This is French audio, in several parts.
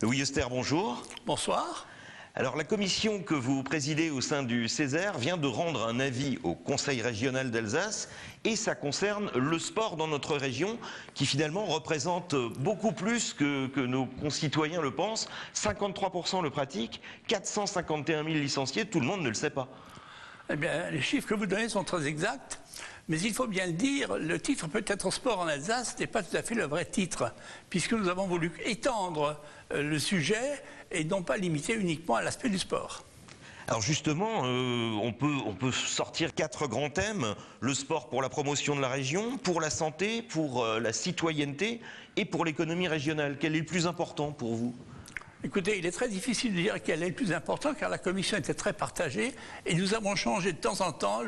Louis Esther, bonjour. Bonsoir. Alors la commission que vous présidez au sein du Césaire vient de rendre un avis au Conseil régional d'Alsace et ça concerne le sport dans notre région qui finalement représente beaucoup plus que nos concitoyens le pensent. 53% le pratiquent, 451 000 licenciés, tout le monde ne le sait pas. Eh bien, les chiffres que vous donnez sont très exacts, mais il faut bien le dire, le titre peut-être sport en Alsace n'est pas tout à fait le vrai titre, puisque nous avons voulu étendre le sujet et non pas limiter uniquement à l'aspect du sport. Alors justement, on peut sortir 4 grands thèmes. Le sport pour la promotion de la région, pour la santé, pour la citoyenneté et pour l'économie régionale. Quel est le plus important pour vous ? Écoutez, il est très difficile de dire quel est le plus important car la commission était très partagée et nous avons changé de temps en temps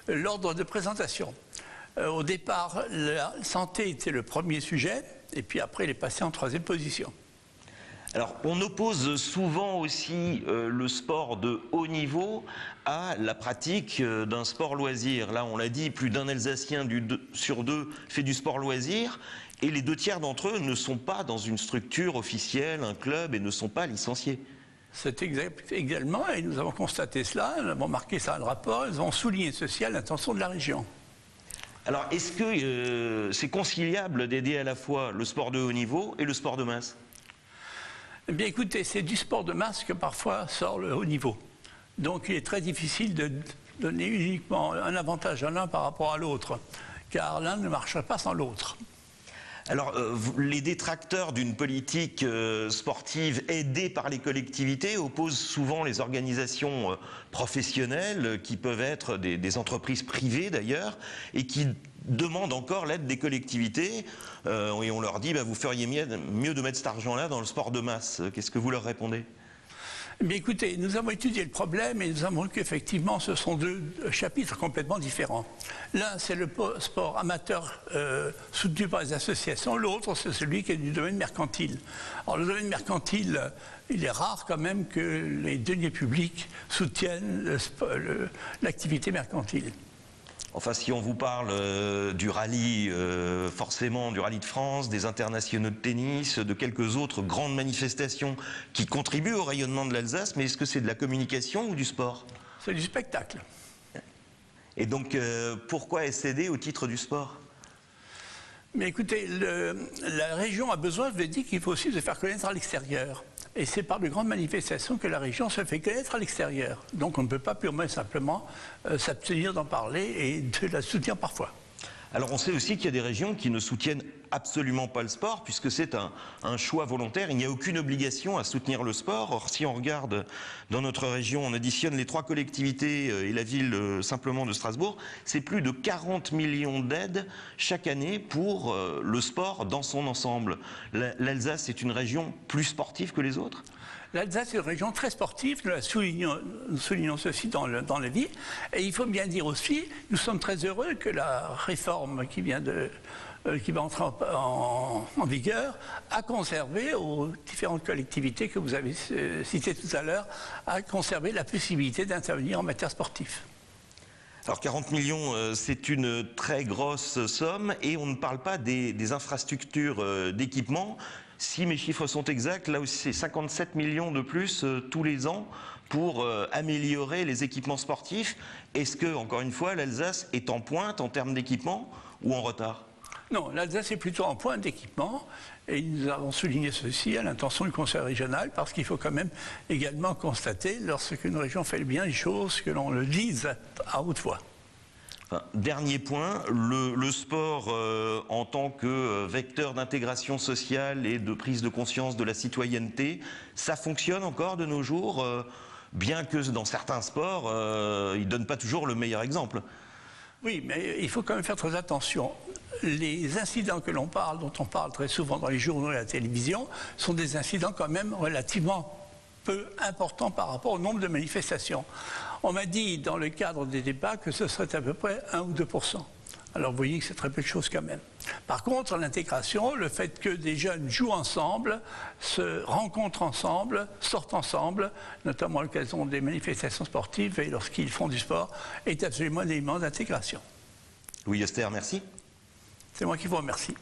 l'ordre de présentation. Au départ, la santé était le premier sujet et puis après il est passé en troisième position. Alors, on oppose souvent aussi le sport de haut niveau à la pratique d'un sport loisir. Là, on l'a dit, plus d'un Alsacien sur deux fait du sport loisir et les 2 tiers d'entre eux ne sont pas dans une structure officielle, un club, et ne sont pas licenciés. C'est exact également, et nous avons constaté cela, nous avons marqué ça dans le rapport, nous avons souligné ceci à l'intention de la région. Alors, est-ce que c'est conciliable d'aider à la fois le sport de haut niveau et le sport de masse ? Eh bien écoutez, c'est du sport de masse que parfois sort le haut niveau. Donc il est très difficile de donner uniquement un avantage à l'un par rapport à l'autre, car l'un ne marcherait pas sans l'autre. Alors, les détracteurs d'une politique sportive aidée par les collectivités opposent souvent les organisations professionnelles, qui peuvent être des entreprises privées d'ailleurs, et qui demandent encore l'aide des collectivités. Et on leur dit, vous feriez mieux de mettre cet argent-là dans le sport de masse. Qu'est-ce que vous leur répondez ? Mais écoutez, nous avons étudié le problème et nous avons vu qu'effectivement ce sont 2 chapitres complètement différents. L'un c'est le sport amateur soutenu par les associations, l'autre c'est celui qui est du domaine mercantile. Alors le domaine mercantile, il est rare quand même que les deniers publics soutiennent l'activité mercantile. Enfin, si on vous parle du rallye, forcément du rallye de France, des internationaux de tennis, de quelques autres grandes manifestations qui contribuent au rayonnement de l'Alsace, mais est-ce que c'est de la communication ou du sport ? C'est du spectacle. Et donc, pourquoi céder au titre du sport ? Mais écoutez, la région a besoin, je l'ai dit, qu'il faut aussi se faire connaître à l'extérieur. Et c'est par de grandes manifestations que la région se fait connaître à l'extérieur. Donc on ne peut pas purement et simplement s'abstenir d'en parler et de la soutenir parfois. Alors on sait aussi qu'il y a des régions qui ne soutiennent absolument pas le sport, puisque c'est un choix volontaire. Il n'y a aucune obligation à soutenir le sport. Or, si on regarde dans notre région, on additionne les 3 collectivités et la ville simplement de Strasbourg, c'est plus de 40 millions d'aides chaque année pour le sport dans son ensemble. L'Alsace est une région plus sportive que les autres ? L'Alsace est une région très sportive, nous soulignons ceci dans la vie. Et il faut bien dire aussi, nous sommes très heureux que la réforme qui va entrer en vigueur a conservé aux différentes collectivités que vous avez citées tout à l'heure, a conservé la possibilité d'intervenir en matière sportive. Alors 40 millions, c'est une très grosse somme et on ne parle pas des infrastructures d'équipement. Si mes chiffres sont exacts, là aussi c'est 57 millions de plus tous les ans pour améliorer les équipements sportifs. Est-ce que, encore une fois, l'Alsace est en pointe en termes d'équipement ou en retard ? Non, l'Alsace est plutôt en pointe d'équipement et nous avons souligné ceci à l'intention du Conseil régional parce qu'il faut quand même également constater, lorsqu'une région fait bien les choses, que l'on le dise à haute voix. Dernier point, le sport en tant que vecteur d'intégration sociale et de prise de conscience de la citoyenneté, ça fonctionne encore de nos jours, bien que dans certains sports, ils ne donnent pas toujours le meilleur exemple. Oui, mais il faut quand même faire très attention. Les incidents que l'on parle, dont on parle très souvent dans les journaux et à la télévision, sont des incidents quand même relativement peu importants par rapport au nombre de manifestations. On m'a dit dans le cadre des débats que ce serait à peu près 1 ou 2%. Alors vous voyez que c'est très peu de choses quand même. Par contre, l'intégration, le fait que des jeunes jouent ensemble, se rencontrent ensemble, sortent ensemble, notamment à l'occasion des manifestations sportives et lorsqu'ils font du sport, est absolument un élément d'intégration. Louis Esther, merci. C'est moi qui vous remercie.